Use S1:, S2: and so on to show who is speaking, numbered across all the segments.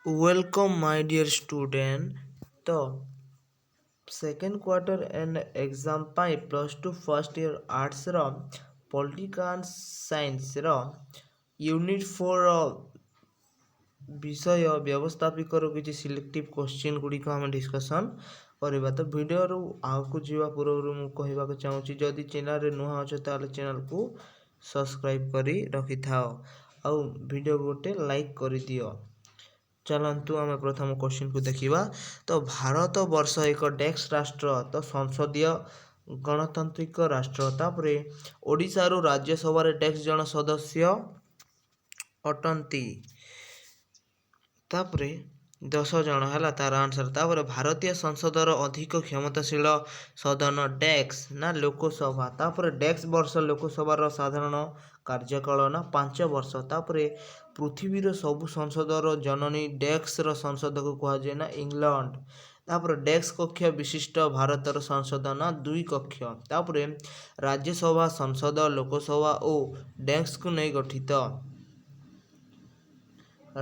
S1: Welcome my dear student. तो second quarter end exam पाई plus two first year arts रो political science रो unit 4 विषय व्यवस्थापिक किसी सिलेक्टिव क्वेश्चन गुड़िक आम डिस्कसन करवा। तो वीडियो आगे जावा पूर्व मुझे कहवाक चाहूँगी जदि चैनल नुआ अच्छे ताल चैनल को सब्सक्राइब करी रखि थाओ आउ वीडियो गोटे लाइक कर दियो। चलतु आम प्रथम क्वेश्चन को देखा। तो भारत वर्ष एक डेस्क राष्ट्र तो संसदीय गणतांत्रिक राष्ट्र तापरे ओडिशा रु राज्यसभा डेस्क जन सदस्य अटंती तापरे 10 जन है तार आंसर। तापर भारतीय संसदर अधिक क्षमताशील सदन डेस्क ना लोकसभा। तापर डेस्क वर्ष लोकसभार साधारण कार्यकाल ना 5 वर्ष। तापर पृथ्वीर सबु संसदर जननी डेस्क संसद को कहुए ना इंग्लैंड। तापर डेस्क कक्ष विशिष्ट भारतर संसद ना 2 कक्ष। तापर राज्यसभा संसद लोकसभा और डेस्क को नहीं गठित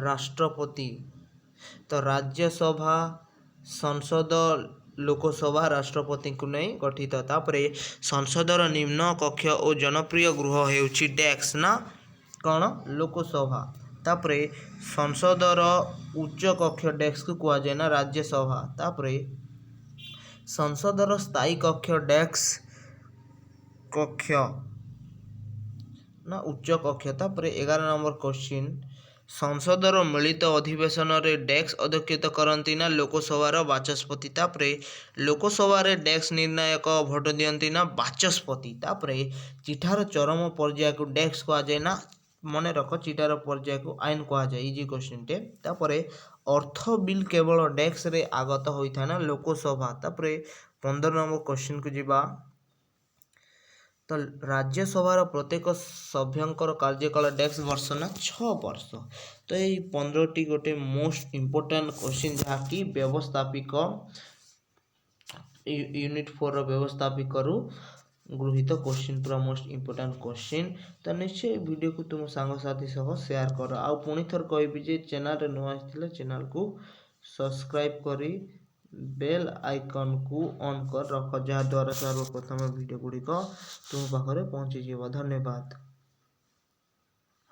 S1: राष्ट्रपति। तो राज्यसभा संसद लोकसभा राष्ट्रपति को नहीं गठित। तापर संसदर निम्न कक्ष और जनप्रिय गृह होउछि डेस्क ना कौन लोकसभा। तापर संसदर उच्च कक्ष डेस्क को कहुए ना राज्यसभा। तापर संसदर स्थायी कक्ष डेस्क कक्ष ना उच्च कक्ष। तापर 11 नंबर क्वेश्चन संसदर मिलित अधिवेशन रे डेस्क अध्यक्षता करती ना लोकसभार बाचस्पति। तापर लोकसभा डेस्क निर्णायक भोट दियंती ना बाचस्पति। तापर चिठार चरम पर्याय को डेस्क कहुए ना मन रख चिठार पर्याय को आईन कहुए इजी क्वेश्चन टे। तापर अर्थ बिल केवल डेस्क रे आगत होता ना लोकसभा। तापर 15 नंबर क्वेश्चन को जीवा। तो राज्यसभार प्रत्येक सभ्यंकर कार्यकाल डेस्क वर्ष ना 6 वर्ष। तो ये 15टी गोटे मोस्ट इम्पोर्टाट क्वेश्चन जहाँकि व्यवस्थापिक यूनिट 4 व्यवस्थापिक गृहीत क्वेश्चन पूरा मोस्ट इम्पोर्टाट क्वेश्चन। तो निश्चय वीडियो को तुम सांगसाथी सह शेयर कर। आ पुणी थर कहबी जे चैनल नुआ आसथिले चैनल को सब्सक्राइब करी बेल आइकन को ऑन कर रख जहाँद्वारा सर्वप्रथम वीडियो गुड़िक तुम पाखे पहुँची। धन्यवाद।